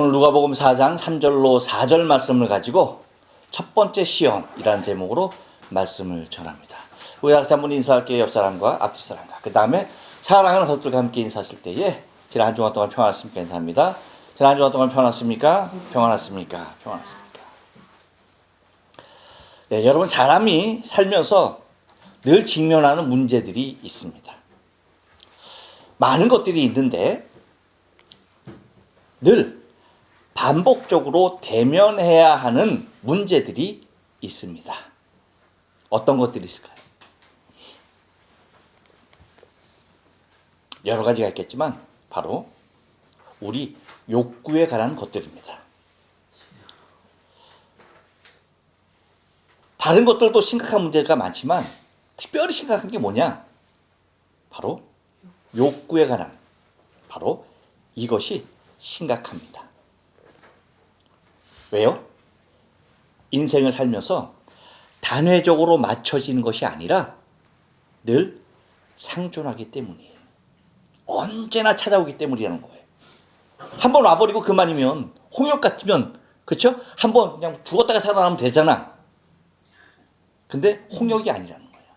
오늘 누가복음 4장 3절로 4절 말씀을 가지고 첫 번째 시험이라는 제목으로 말씀을 전합니다. 우리 학생분 인사할게요. 옆 사람과 앞뒤 사람과. 그 다음에 사랑하는 가족들과 함께 인사하실 때에 지난 한 주간 동안 평안했습니까? 인사합니다. 지난 한 주간 동안 평안했습니까? 평안했습니까? 평안했습니까? 네, 여러분 사람이 살면서 늘 직면하는 문제들이 있습니다. 많은 것들이 있는데 늘 반복적으로 대면해야 하는 문제들이 있습니다. 어떤 것들이 있을까요? 여러 가지가 있겠지만 바로 우리 욕구에 관한 것들입니다. 다른 것들도 심각한 문제가 많지만 특별히 심각한 게 뭐냐? 바로 욕구에 관한 바로 이것이 심각합니다. 왜요? 인생을 살면서 단회적으로 맞춰지는 것이 아니라 늘 상존하기 때문이에요. 언제나 찾아오기 때문이라는 거예요. 한번 와버리고 그만이면 홍역 같으면 그렇죠? 한번 그냥 죽었다가 살아나면 되잖아. 근데 홍역이 아니라는 거예요.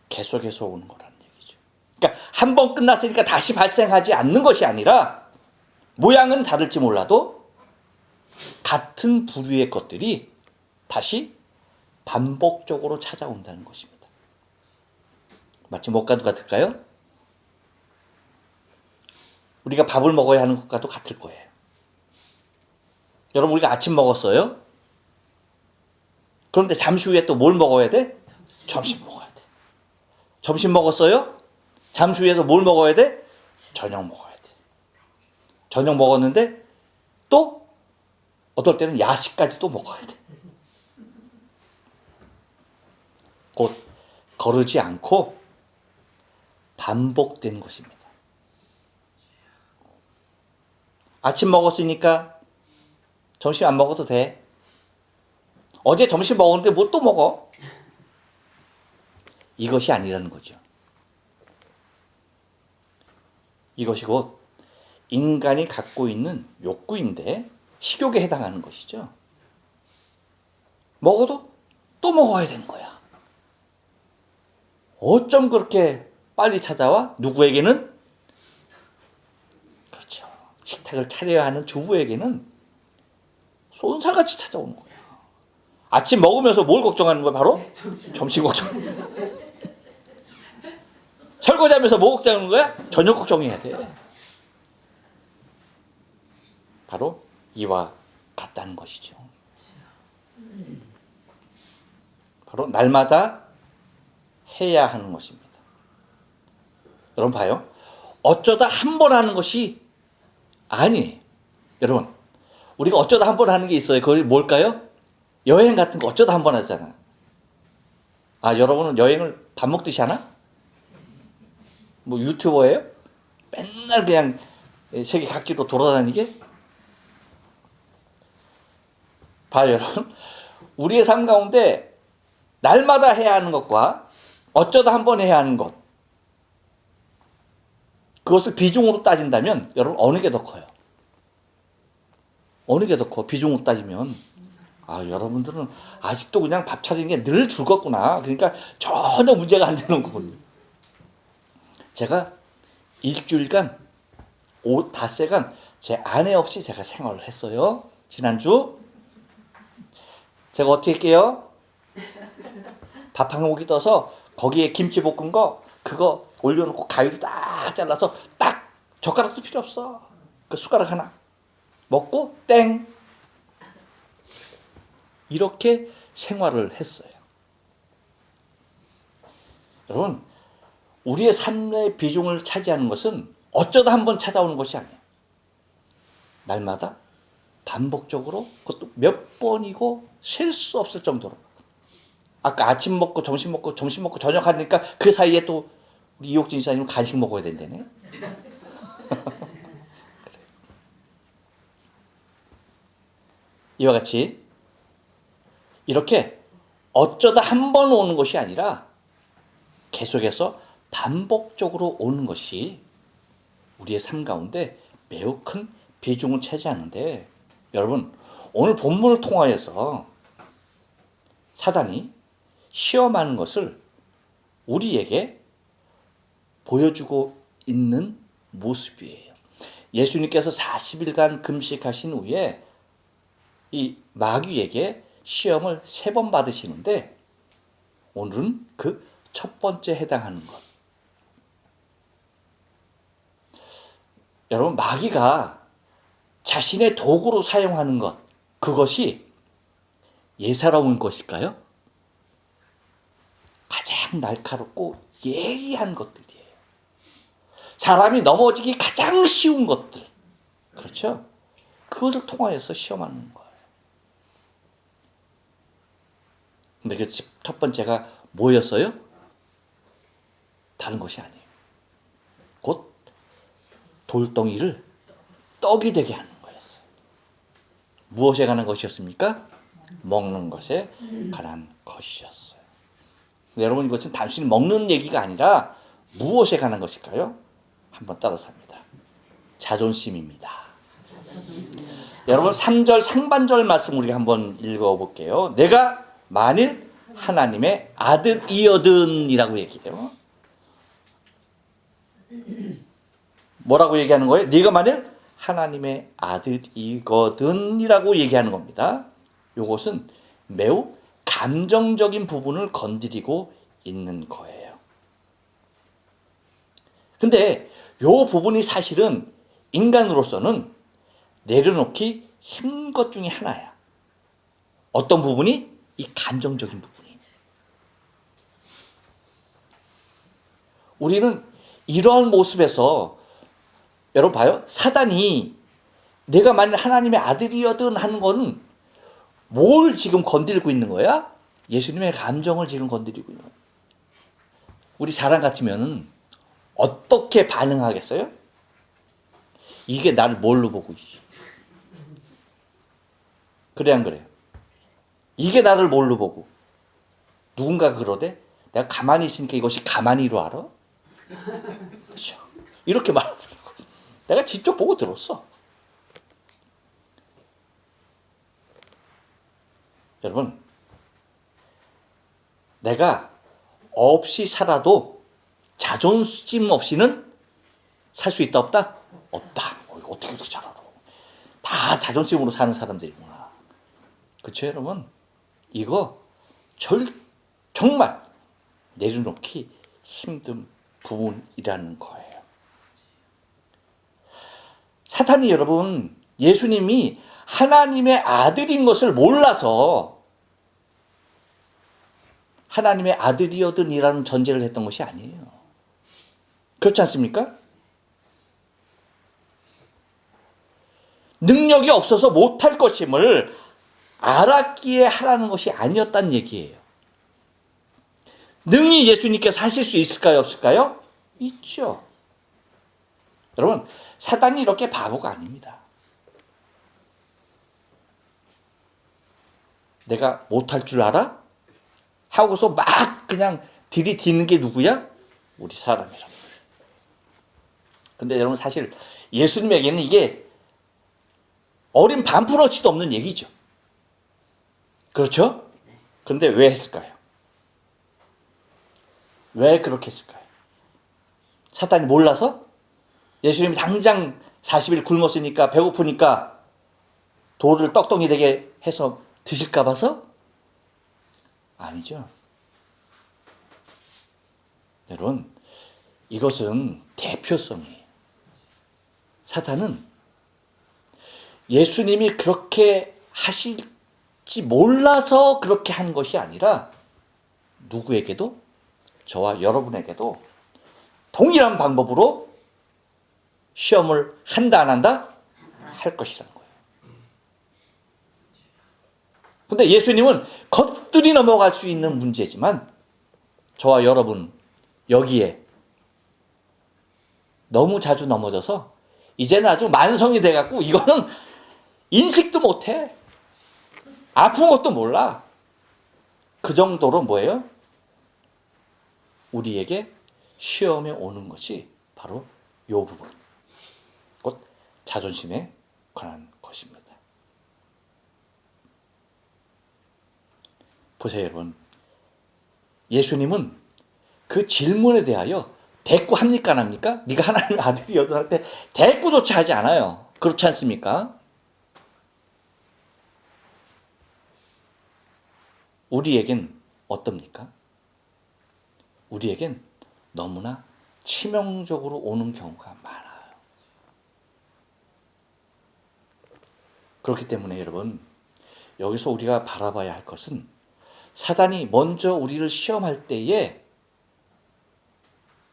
계속해서 오는 거라는 얘기죠. 그러니까 한번 끝났으니까 다시 발생하지 않는 것이 아니라 모양은 다를지 몰라도 같은 부류의 것들이 다시 반복적으로 찾아온다는 것입니다. 마치 뭐과도 같을까요? 우리가 밥을 먹어야 하는 것과도 같을 거예요. 여러분 우리가 아침 먹었어요? 그런데 잠시 후에 또 뭘 먹어야 돼? 점심 먹어야 돼. 점심 먹었어요? 잠시 후에도 뭘 먹어야 돼? 저녁 먹어야 돼. 저녁 먹었는데 또 어떨 때는 야식까지도 먹어야 돼. 곧 거르지 않고 반복되는 것입니다. 아침 먹었으니까 점심 안 먹어도 돼. 어제 점심 먹었는데 뭐 또 먹어? 이것이 아니라는 거죠. 이것이 곧 인간이 갖고 있는 욕구인데 식욕에 해당하는 것이죠. 먹어도 또 먹어야 되는 거야. 어쩜 그렇게 빨리 찾아와? 누구에게는? 그렇죠. 식탁을 차려야 하는 주부에게는 쏜살같이 찾아오는 거예요. 아침 먹으면서 뭘 걱정하는 거야? 바로? 점심 걱정. 설거지하면서 뭐 걱정하는 거야? 저녁 걱정해야 돼. 바로 이와 같다는 것이죠. 바로 날마다 해야 하는 것입니다. 여러분 봐요. 어쩌다 한 번 하는 것이 아니에요. 여러분 우리가 어쩌다 한 번 하는 게 있어요. 그게 뭘까요? 여행 같은 거 어쩌다 한 번 하잖아. 아 여러분은 여행을 밥 먹듯이 하나? 뭐 유튜버예요? 맨날 그냥 세계 각지로 돌아다니게? 봐요 여러분. 우리의 삶 가운데 날마다 해야 하는 것과 어쩌다 한 번 해야 하는 것 그것을 비중으로 따진다면 여러분 어느 게 더 커요? 어느 게 더 커? 비중으로 따지면 아 여러분들은 아직도 그냥 밥 차리는 게 늘 즐겁구나. 그러니까 전혀 문제가 안 되는 거군요. 제가 일주일간 닷새간 제 아내 없이 제가 생활을 했어요. 지난주 제가 어떻게 할게요? 밥 한 공기 떠서 거기에 김치 볶은 거 그거 올려놓고 가위로 딱 잘라서 딱 젓가락도 필요 없어. 그 숟가락 하나 먹고 땡 이렇게 생활을 했어요. 여러분 우리의 삶의 비중을 차지하는 것은 어쩌다 한번 찾아오는 것이 아니에요. 날마다 반복적으로 그것도 몇 번이고 셀 수 없을 정도로 아까 아침 먹고 점심 먹고 저녁 하니까 그 사이에 또 우리 이옥진 지사님 간식 먹어야 된다네. 이와 같이 이렇게 어쩌다 한 번 오는 것이 아니라 계속해서 반복적으로 오는 것이 우리의 삶 가운데 매우 큰 비중을 차지하는데, 여러분 오늘 본문을 통하여서 사단이 시험하는 것을 우리에게 보여주고 있는 모습이에요. 예수님께서 40일간 금식하신 후에 이 마귀에게 시험을 3번 받으시는데, 오늘은 그 첫 번째 해당하는 것. 여러분, 마귀가 자신의 도구로 사용하는 것, 그것이 예사로운 것일까요? 가장 날카롭고 예리한 것들이에요. 사람이 넘어지기 가장 쉬운 것들, 그렇죠? 그것을 통하여서 시험하는 거예요. 근데 그 첫 번째가 뭐였어요? 다른 것이 아니에요. 곧 돌덩이를 떡이 되게 하는 거였어요. 무엇에 관한 것이었습니까? 먹는 것에 관한 것이었어요. 여러분, 이것은 단순히 먹는 얘기가 아니라 무엇에 관한 것일까요? 한번 따라서 합니다. 자존심입니다. 여러분, 3절 상반절 말씀 우리가 한번 읽어볼게요. 내가 만일 하나님의 아들이거든 이라고 얘기해요. 뭐라고 얘기하는 거예요? 네가 만일 하나님의 아들이거든 이라고 얘기하는 겁니다. 이것은 매우 감정적인 부분을 건드리고 있는 거예요. 근데 이 부분이 사실은 인간으로서는 내려놓기 힘든 것 중에 하나야. 어떤 부분이? 이 감정적인 부분이. 우리는 이러한 모습에서, 여러분 봐요. 사단이 내가 만일 하나님의 아들이거든 하는 건 뭘 지금 건드리고 있는 거야? 예수님의 감정을 지금 건드리고 있는 거야. 우리 사람 같으면 어떻게 반응하겠어요? 이게 나를 뭘로 보고 있지? 그래 안 그래요? 이게 나를 뭘로 보고? 누군가 그러대? 내가 가만히 있으니까 이것이 가만히로 알아? 그렇죠? 이렇게 말하더라고. 내가 직접 보고 들었어. 여러분, 내가 없이 살아도 자존심 없이는 살 수 있다 없다? 없다. 어떻게 그렇게 잘 알아? 다 자존심으로 사는 사람들이구나. 그렇죠, 여러분? 이거 정말 내려놓기 힘든 부분이라는 거예요. 사탄이, 여러분, 예수님이 하나님의 아들인 것을 몰라서 하나님의 아들이거든이라는 전제를 했던 것이 아니에요. 그렇지 않습니까? 능력이 없어서 못할 것임을 알았기에 하라는 것이 아니었다는 얘기예요. 능히 예수님께서 하실 수 있을까요? 없을까요? 있죠. 여러분, 사단이 이렇게 바보가 아닙니다. 내가 못할 줄 알아? 하고서 막 그냥 들이대는 게 누구야? 우리 사람이란. 근데 여러분, 사실 예수님에게는 이게 어린 반푼어치도 없는 얘기죠. 그렇죠? 그런데 왜 했을까요? 왜 그렇게 했을까요? 사단이 몰라서? 예수님이 당장 40일 굶었으니까 배고프니까 돌을 떡덩이 되게 해서 드실까 봐서? 아니죠. 여러분, 이것은 대표성이에요. 사탄은 예수님이 그렇게 하실지 몰라서 그렇게 한 것이 아니라 누구에게도, 저와 여러분에게도 동일한 방법으로 시험을 한다 안 한다? 할 것이라는 거예요. 근데 예수님은 겉들이 넘어갈 수 있는 문제지만 저와 여러분 여기에 너무 자주 넘어져서 이제는 아주 만성이 돼갖고 이거는 인식도 못해. 아픈 것도 몰라. 그 정도로 뭐예요? 우리에게 시험에 오는 것이 바로 이 부분. 곧 자존심의 관한 것입니다. 보세요, 여러분. 예수님은 그 질문에 대하여 대꾸합니까 안 합니까? 네가 하나님의 아들이여도 할 때 대꾸조차 하지 않아요. 그렇지 않습니까? 우리에겐 어떻습니까? 우리에겐 너무나 치명적으로 오는 경우가 많아요. 그렇기 때문에 여러분, 여기서 우리가 바라봐야 할 것은 사단이 먼저 우리를 시험할 때에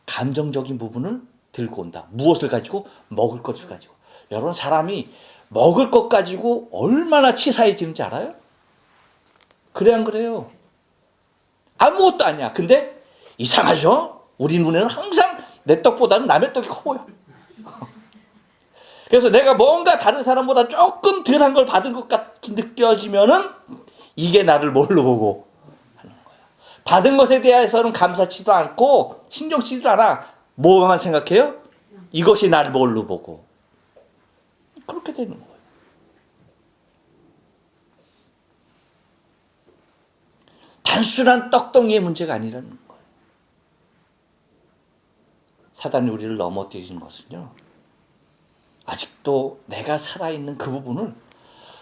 감정적인 부분을 들고 온다. 무엇을 가지고? 먹을 것을 가지고. 여러분, 사람이 먹을 것 가지고 얼마나 치사해지는지 알아요? 그래 안 그래요? 아무것도 아니야. 근데 이상하죠? 우리 눈에는 항상 내 떡보다는 남의 떡이 커 보여. 그래서 내가 뭔가 다른 사람보다 조금 덜한 걸 받은 것 같이 느껴지면은 이게 나를 뭘로 보고 하는 거야. 받은 것에 대해서는 감사치도 않고 신경 쓰지도 않아. 뭐만 생각해요? 이것이 나를 뭘로 보고. 그렇게 되는 거예요. 단순한 떡덩이의 문제가 아니라는 거예요. 사단이 우리를 넘어뜨리는 것은요, 아직도 내가 살아있는 그 부분을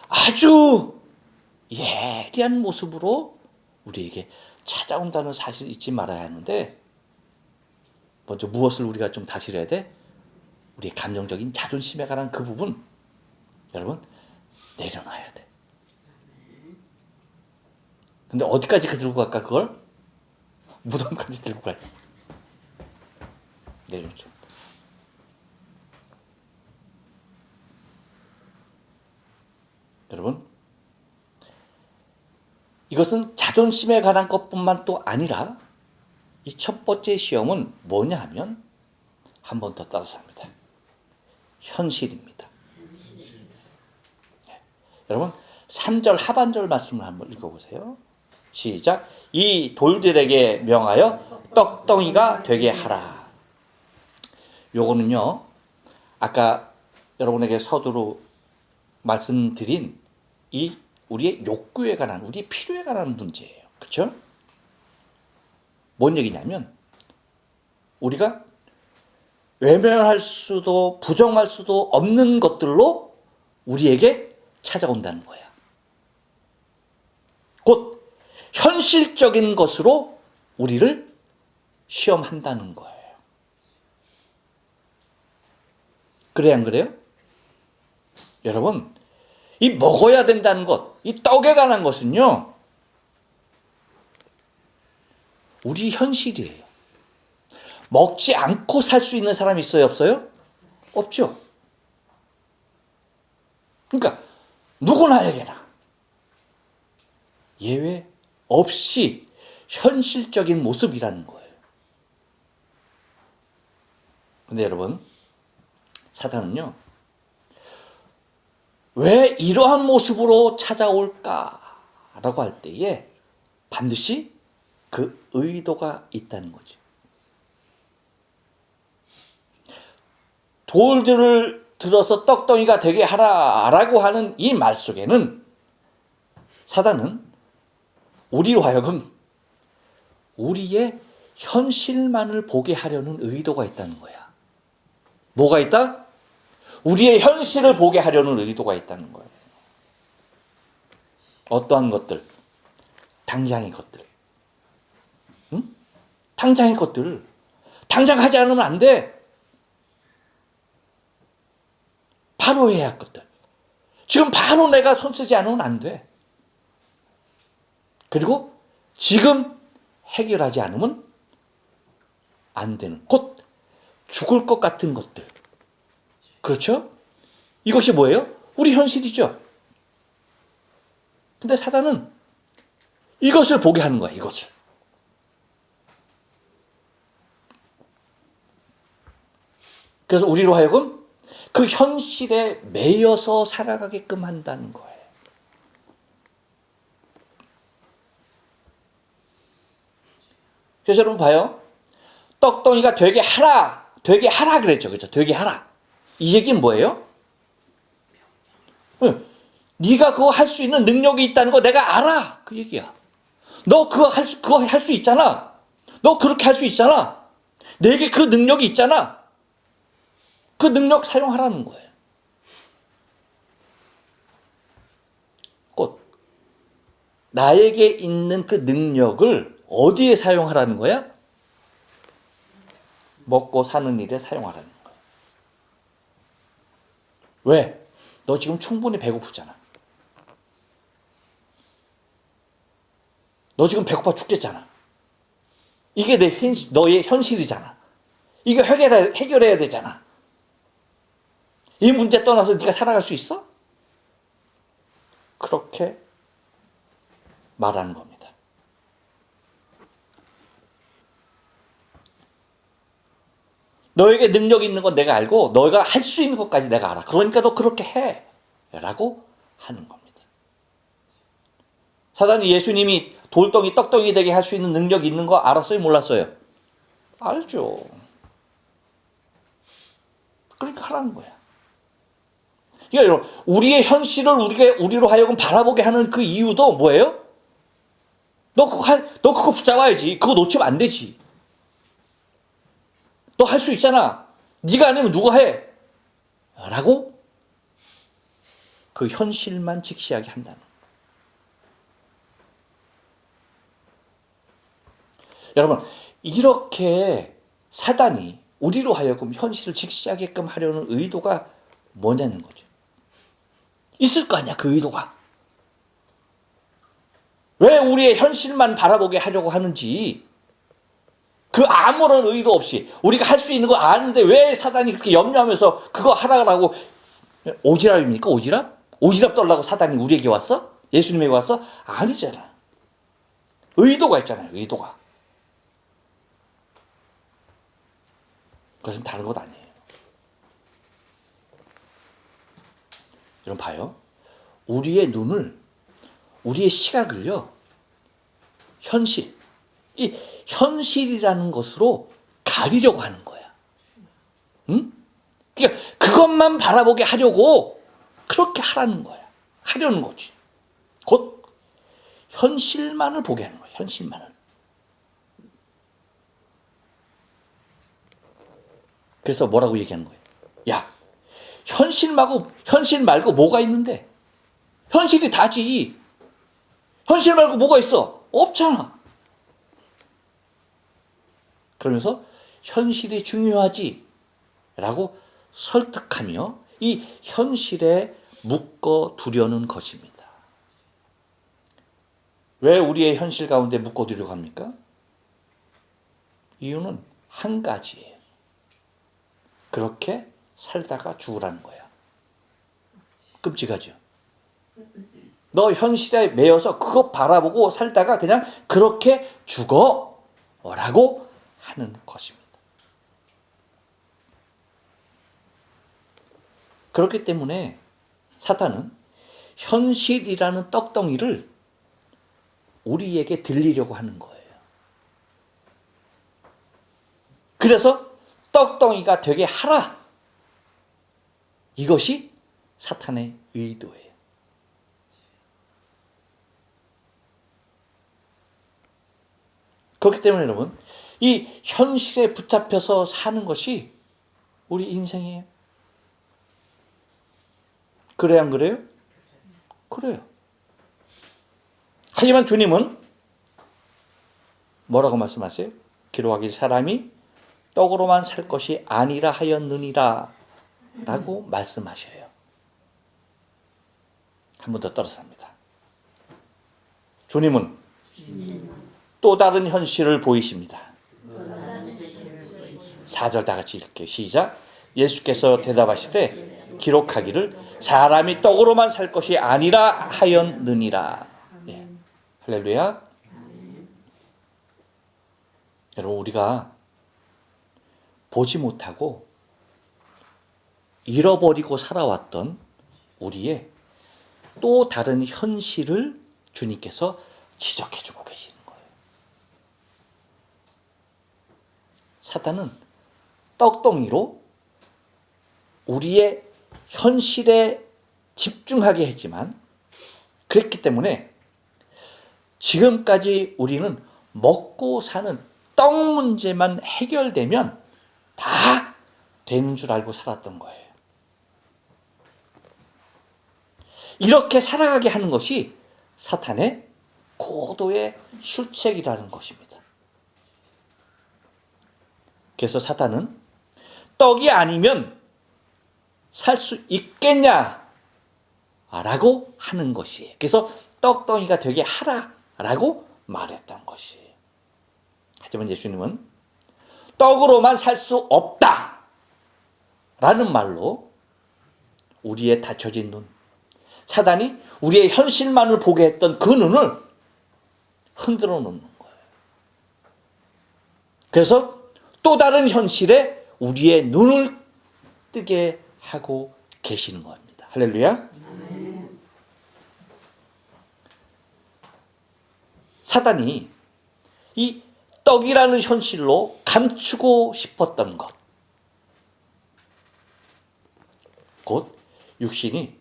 아주 예리한 모습으로 우리에게 찾아온다는 사실을 잊지 말아야 하는데, 먼저 무엇을 우리가 좀 다스려야 돼? 우리의 감정적인 자존심에 관한 그 부분, 여러분, 내려놔야 돼. 근데 어디까지 들고 갈까, 그걸? 무덤까지 들고 가야 돼. 내려놓죠. 여러분, 이것은 자존심에 관한 것뿐만 또 아니라 이 첫 번째 시험은 뭐냐 하면 한 번 더 따라서 합니다. 현실입니다. 네. 여러분, 3절 하반절 말씀을 한번 읽어보세요. 시작. 이 돌들에게 명하여 떡덩이가 되게 하라. 요거는요, 아까 여러분에게 서두로 말씀드린 이 우리의 욕구에 관한, 우리의 필요에 관한 문제예요. 그렇죠? 뭔 얘기냐면 우리가 외면할 수도 부정할 수도 없는 것들로 우리에게 찾아온다는 거야. 곧 현실적인 것으로 우리를 시험한다는 거예요. 그래 안 그래요? 여러분, 이 먹어야 된다는 것, 이 떡에 관한 것은요, 우리 현실이에요. 먹지 않고 살 수 있는 사람이 있어요, 없어요? 없죠. 그러니까 누구나에게나 예외 없이 현실적인 모습이라는 거예요. 근데 여러분, 사단은요, 왜 이러한 모습으로 찾아올까라고 할 때에 반드시 그 의도가 있다는 거죠. 돌들을 들어서 떡덩이가 되게 하라라고 하는 이 말 속에는 사단은 우리로 하여금 우리의 현실만을 보게 하려는 의도가 있다는 거야. 뭐가 있다? 우리의 현실을 보게 하려는 의도가 있다는 거예요. 어떠한 것들? 당장의 것들. 응? 당장의 것들. 당장 하지 않으면 안 돼. 바로 해야 할 것들. 지금 바로 내가 손 쓰지 않으면 안 돼. 그리고 지금 해결하지 않으면 안 되는, 곧 죽을 것 같은 것들. 그렇죠? 이것이 뭐예요? 우리 현실이죠. 근데 사단은 이것을 보게 하는 거야, 이것을. 그래서 우리로 하여금 그 현실에 매여서 살아가게끔 한다는 거예요. 그래서 여러분 봐요. 떡덩이가 되게 하라 그랬죠. 그렇죠? 되게 하라. 이 얘기는 뭐예요? 네가 그거 할 수 있는 능력이 있다는 거 내가 알아. 그 얘기야. 너 그거 할 수 있잖아. 너 그렇게 할 수 있잖아. 내게 그 능력이 있잖아. 그 능력 사용하라는 거예요. 곧 나에게 있는 그 능력을 어디에 사용하라는 거야? 먹고 사는 일에 사용하라는 거야. 왜? 너 지금 충분히 배고프잖아. 너 지금 배고파 죽겠잖아. 이게 너의 현실이잖아. 이거 해결해야 되잖아. 이 문제 떠나서 네가 살아갈 수 있어? 그렇게 말하는 겁니다. 너에게 능력이 있는 건 내가 알고 너가 할 수 있는 것까지 내가 알아. 그러니까 너 그렇게 해. 라고 하는 겁니다. 사단이 예수님이 돌덩이 떡덩이 되게 할 수 있는 능력이 있는 거 알았어요? 몰랐어요? 알죠. 그러니까 하라는 거야. 그러니까 여러분, 우리의 현실을 우리로 하여금 바라보게 하는 그 이유도 뭐예요? 너 그거 붙잡아야지. 그거 놓치면 안 되지. 너 할 수 있잖아. 네가 아니면 누가 해? 라고 그 현실만 직시하게 한다는 거예요. 여러분, 이렇게 사단이 우리로 하여금 현실을 직시하게끔 하려는 의도가 뭐냐는 거죠. 있을 거 아니야, 그 의도가. 왜 우리의 현실만 바라보게 하려고 하는지 그 아무런 의도 없이 우리가 할 수 있는 거 아는데 왜 사단이 그렇게 염려하면서 그거 하라고. 오지랖입니까? 오지랖? 오지랖 떨라고 사단이 우리에게 왔어? 예수님에게 왔어? 아니잖아. 의도가 있잖아요. 의도가. 그것은 다른 것 아니에요. 여러분 봐요. 우리의 눈을, 우리의 시각을요, 이 현실이라는 것으로 가리려고 하는 거야. 응? 그러니까 그것만 바라보게 하려고 그렇게 하라는 거야. 하려는 거지. 곧 현실만을 보게 하는 거야. 현실만을. 그래서 뭐라고 얘기하는 거예요? 야, 현실 말고 뭐가 있는데? 현실이 다지. 현실 말고 뭐가 있어? 없잖아. 그러면서 현실이 중요하지 라고 설득하며 이 현실에 묶어 두려는 것입니다. 왜 우리의 현실 가운데 묶어 두려고 합니까? 이유는 한 가지예요. 그렇게 살다가 죽으라는 거야. 끔찍하죠? 너 현실에 매여서 그거 바라보고 살다가 그냥 그렇게 죽어 라고 하는 것입니다. 그렇기 때문에 사탄은 현실이라는 떡덩이를 우리에게 들리려고 하는 거예요. 그래서 떡덩이가 되게 하라. 이것이 사탄의 의도예요. 그렇기 때문에 여러분, 이 현실에 붙잡혀서 사는 것이 우리 인생이에요. 그래요, 안 그래요? 그래요. 하지만 주님은 뭐라고 말씀하세요? 기록하길 사람이 떡으로만 살 것이 아니라 하였느니라 라고 말씀하셔요. 한 번 더 떨어서 합니다. 주님은 또 다른 현실을 보이십니다. 4절 다 같이 읽게요. 시작. 예수께서 대답하시되 기록하기를 사람이 떡으로만 살 것이 아니라 하였느니라. 네. 할렐루야. 여러분, 우리가 보지 못하고 잃어버리고 살아왔던 우리의 또 다른 현실을 주님께서 지적해주고 계시는 거예요. 사탄은 떡덩이로 우리의 현실에 집중하게 했지만 그랬기 때문에 지금까지 우리는 먹고 사는 떡 문제만 해결되면 다 되는 줄 알고 살았던 거예요. 이렇게 살아가게 하는 것이 사탄의 고도의 술책이라는 것입니다. 그래서 사탄은 떡이 아니면 살 수 있겠냐? 라고 하는 것이에요. 그래서 떡덩이가 되게 하라라고 말했던 것이에요. 하지만 예수님은 떡으로만 살 수 없다 라는 말로 우리의 닫혀진 눈, 사단이 우리의 현실만을 보게 했던 그 눈을 흔들어 놓는 거예요. 그래서 또 다른 현실에 우리의 눈을 뜨게 하고 계시는 겁니다. 할렐루야. 사단이 이 떡이라는 현실로 감추고 싶었던 것, 곧 육신이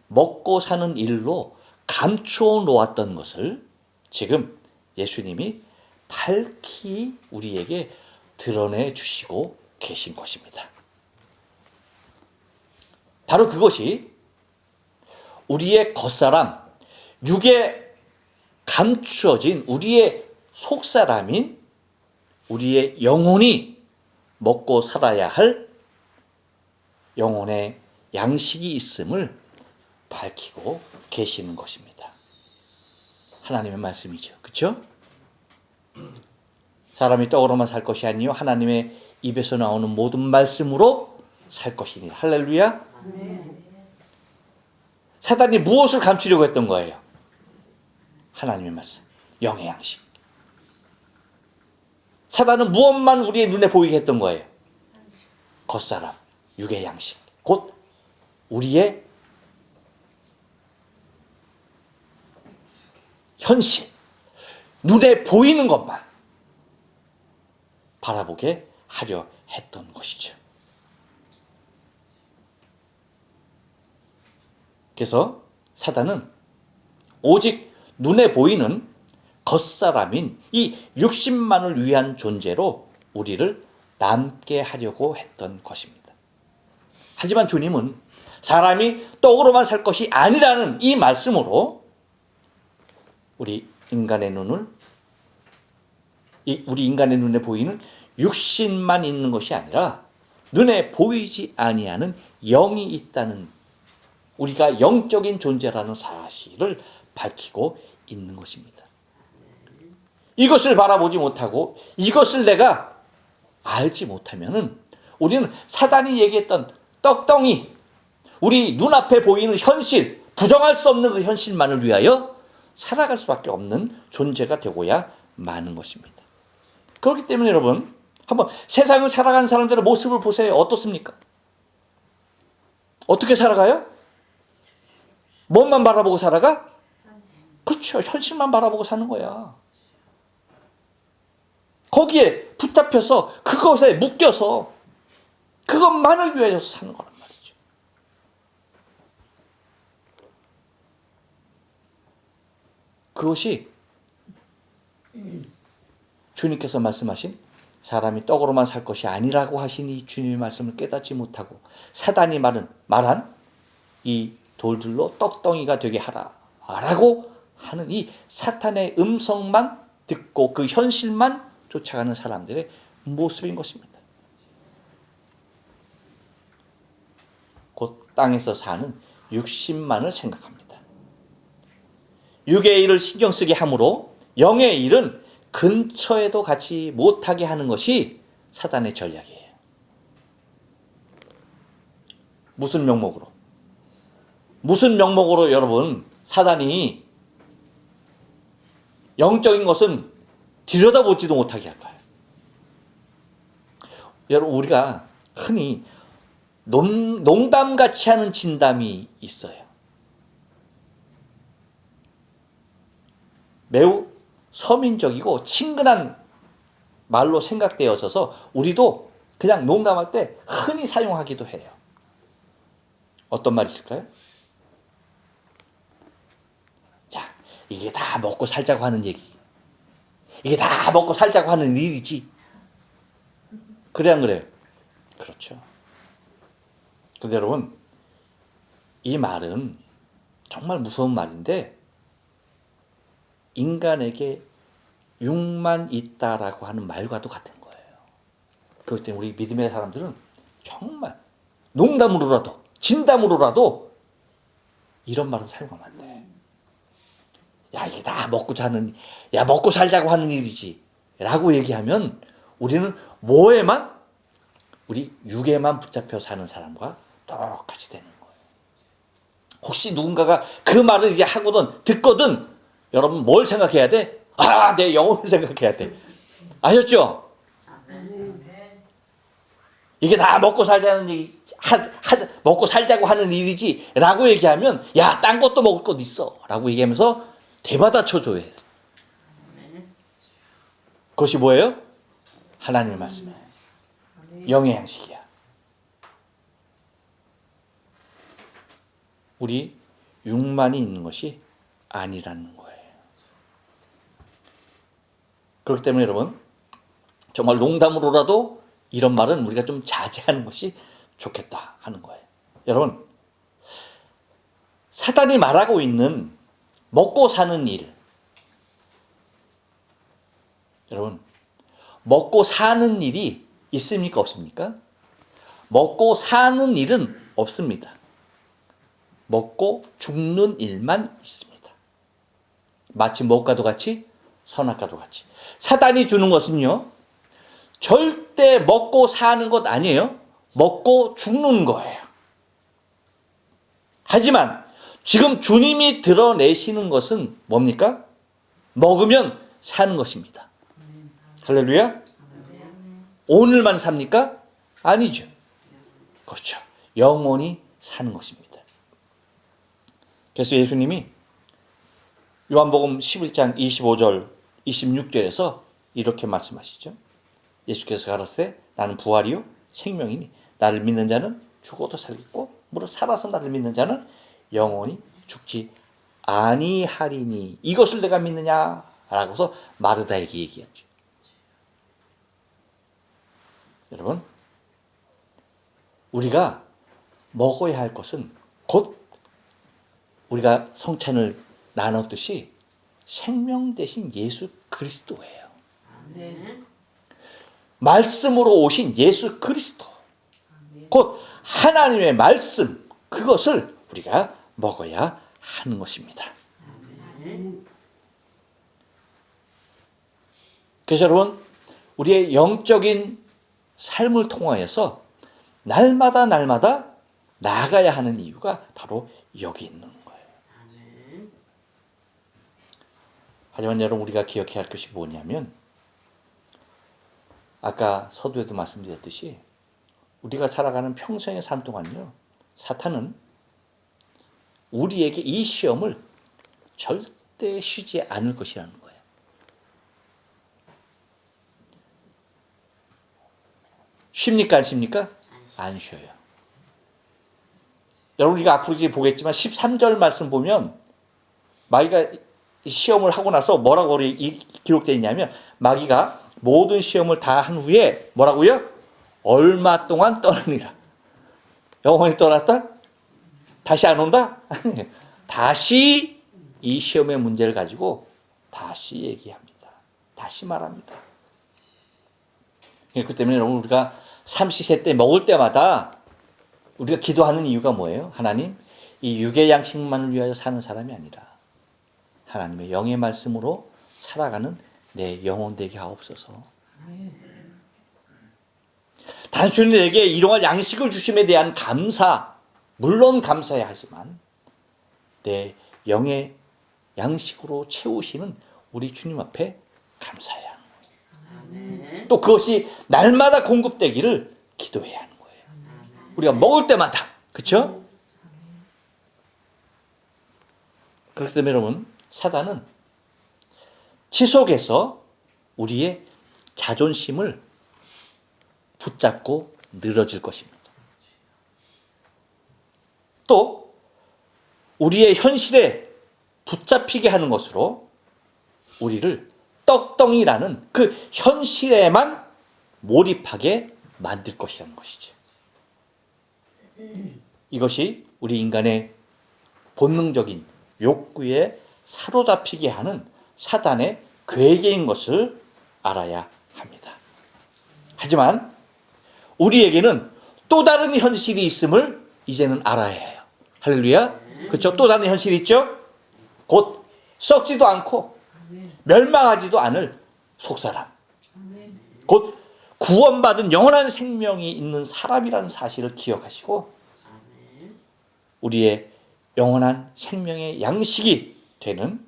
먹고 사는 일로 감추어 놓았던 것을 지금 예수님이 밝히 우리에게 드러내 주시고 계신 것입니다. 바로 그것이 우리의 겉사람, 육에 감추어진 우리의 속사람인 우리의 영혼이 먹고 살아야 할 영혼의 양식이 있음을 밝히고 계시는 것입니다. 하나님의 말씀이죠. 그렇죠? 사람이 떡으로만 살 것이 아니요 하나님의 입에서 나오는 모든 말씀으로 살 것이니. 할렐루야. 사단이 무엇을 감추려고 했던 거예요? 하나님의 말씀, 영의 양식. 사단은 무엇만 우리의 눈에 보이게 했던 거예요? 겉사람, 육의 양식, 곧 우리의 현실, 눈에 보이는 것만 바라보게 하려 했던 것이죠. 그래서 사단은 오직 눈에 보이는 겉사람인 이 육신만을 위한 존재로 우리를 남게 하려고 했던 것입니다. 하지만 주님은 사람이 떡으로만 살 것이 아니라는 이 말씀으로 우리 인간의 눈에 보이는 육신만 있는 것이 아니라 눈에 보이지 아니하는 영이 있다는, 우리가 영적인 존재라는 사실을 밝히고 있는 것입니다. 이것을 바라보지 못하고 이것을 내가 알지 못하면은 우리는 사단이 얘기했던 떡덩이, 우리 눈앞에 보이는 현실, 부정할 수 없는 그 현실만을 위하여 살아갈 수밖에 없는 존재가 되고야 마는 것입니다. 그렇기 때문에 여러분, 한번 세상을 살아가는 사람들의 모습을 보세요. 어떻습니까? 어떻게 살아가요? 뭔만 바라보고 살아가? 그렇죠. 현실만 바라보고 사는 거야. 거기에 붙잡혀서 그것에 묶여서 그것만을 위하여 사는 거란 말이죠. 그것이 주님께서 말씀하신 사람이 떡으로만 살 것이 아니라고 하신 이 주님의 말씀을 깨닫지 못하고 사단이 말한 이 돌들로 떡덩이가 되게 하라라고 하는 이 사탄의 음성만 듣고 그 현실만 쫓아가는 사람들의 모습인 것입니다. 곧 땅에서 사는 육신만을 생각합니다. 육의 일을 신경 쓰게 함으로 영의 일은 근처에도 가지 못하게 하는 것이 사단의 전략이에요. 무슨 명목으로 여러분 사단이 영적인 것은 들여다보지도 못하게 할까요? 여러분, 우리가 흔히 농담같이 하는 진담이 있어요. 매우 서민적이고 친근한 말로 생각되어져서 우리도 그냥 농담할 때 흔히 사용하기도 해요. 어떤 말이 있을까요? 이게 다 먹고 살자고 하는 얘기지. 이게 다 먹고 살자고 하는 일이지. 그래 안 그래요? 그렇죠. 근데 여러분, 이 말은 정말 무서운 말인데 인간에게 육만 있다라고 하는 말과도 같은 거예요. 그렇기 때문에 우리 믿음의 사람들은 정말 농담으로라도 진담으로라도 이런 말은 사용하면 안 돼. 야, 이게 다 먹고 살자고 하는 일이지 라고 얘기하면 우리는 뭐에만? 우리 육에만 붙잡혀 사는 사람과 똑같이 되는 거예요. 혹시 누군가가 그 말을 이제 하거든 듣거든 여러분 뭘 생각해야 돼? 아, 내 영혼을 생각해야 돼. 아셨죠? 이게 다 먹고 살자는 얘기, 먹고 살자고 하는 일이지 라고 얘기하면 야, 딴 것도 먹을 것 있어 라고 얘기하면서 되받아쳐 줘야 돼. 그것이 뭐예요? 하나님의 말씀이에요. 영의 양식이야. 우리 육만이 있는 것이 아니라는 거예요. 그렇기 때문에 여러분 정말 농담으로라도 이런 말은 우리가 좀 자제하는 것이 좋겠다 하는 거예요. 여러분, 사단이 말하고 있는 먹고 사는 일, 여러분 먹고 사는 일이 있습니까? 없습니까? 먹고 사는 일은 없습니다. 먹고 죽는 일만 있습니다. 마치 무엇과도 같이 선악과도 같이. 사단이 주는 것은요, 절대 먹고 사는 것 아니에요. 먹고 죽는 거예요. 하지만 지금 주님이 드러내시는 것은 뭡니까? 먹으면 사는 것입니다. 할렐루야. 오늘만 삽니까? 아니죠. 그렇죠. 영원히 사는 것입니다. 그래서 예수님이 요한복음 11장 25절 26절에서 이렇게 말씀하시죠. 예수께서 가라사대 나는 부활이요 생명이니 나를 믿는 자는 죽어도 살겠고 무릇 살아서 나를 믿는 자는 영원히 죽지 아니하리니 이것을 내가 믿느냐 라고서 마르다에게 얘기하죠. 여러분, 우리가 먹어야 할 것은 곧 우리가 성찬을 나눴듯이 생명 대신 예수 그리스도예요. 말씀으로 오신 예수 그리스도, 곧 하나님의 말씀, 그것을 우리가 먹어야 하는 것입니다. 그래서 여러분, 우리의 영적인 삶을 통하여서 날마다 나아가야 하는 이유가 바로 여기 있는 거예요. 하지만 여러분, 우리가 기억해야 할 것이 뭐냐면 아까 서두에도 말씀드렸듯이 우리가 살아가는 평생의 삶 동안요, 사탄은 우리에게 이 시험을 절대 쉬지 않을 것이라는 거예요. 쉽니까 안 쉽니까? 안 쉬어요. 여러분, 우리가 앞으로 이제 보겠지만 13절 말씀 보면 마귀가 시험을 하고 나서 뭐라고 기록되어 있냐면 마귀가 모든 시험을 다 한 후에 뭐라고요? 얼마 동안 떠나니라. 영원히 떠났다? 다시 안 온다? 아니에요. 다시 이 시험의 문제를 가지고 다시 얘기합니다. 다시 말합니다. 그렇기 때문에 여러분, 우리가 삼시세 때 먹을 때마다 우리가 기도하는 이유가 뭐예요? 하나님, 이 육의 양식만을 위하여 사는 사람이 아니라 하나님의 영의 말씀으로 살아가는 내 영혼 되게 하옵소서. 단순히 내게 일용할 양식을 주심에 대한 감사, 물론 감사해야 하지만 내 영의 양식으로 채우시는 우리 주님 앞에 감사해야 하는 거예요. 또 그것이 날마다 공급되기를 기도해야 하는 거예요. 우리가 먹을 때마다, 그렇죠? 그렇기 때문에 여러분, 사단은 지속해서 우리의 자존심을 붙잡고 늘어질 것입니다. 또 우리의 현실에 붙잡히게 하는 것으로 우리를 떡덩이라는 그 현실에만 몰입하게 만들 것이라는 것이죠. 이것이 우리 인간의 본능적인 욕구에 사로잡히게 하는 사단의 괴계인 것을 알아야 합니다. 하지만 우리에게는 또 다른 현실이 있음을 이제는 알아야 해요. 할렐루야. 그렇죠? 또 다른 현실이 있죠? 곧 썩지도 않고 멸망하지도 않을 속사람. 곧 구원받은 영원한 생명이 있는 사람이라는 사실을 기억하시고 우리의 영원한 생명의 양식이 되는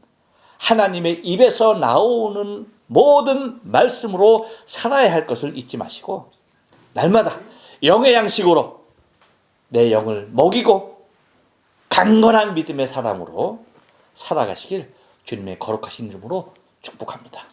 하나님의 입에서 나오는 모든 말씀으로 살아야 할 것을 잊지 마시고 날마다 영의 양식으로 내 영을 먹이고 강건한 믿음의 사람으로 살아가시길 주님의 거룩하신 이름으로 축복합니다.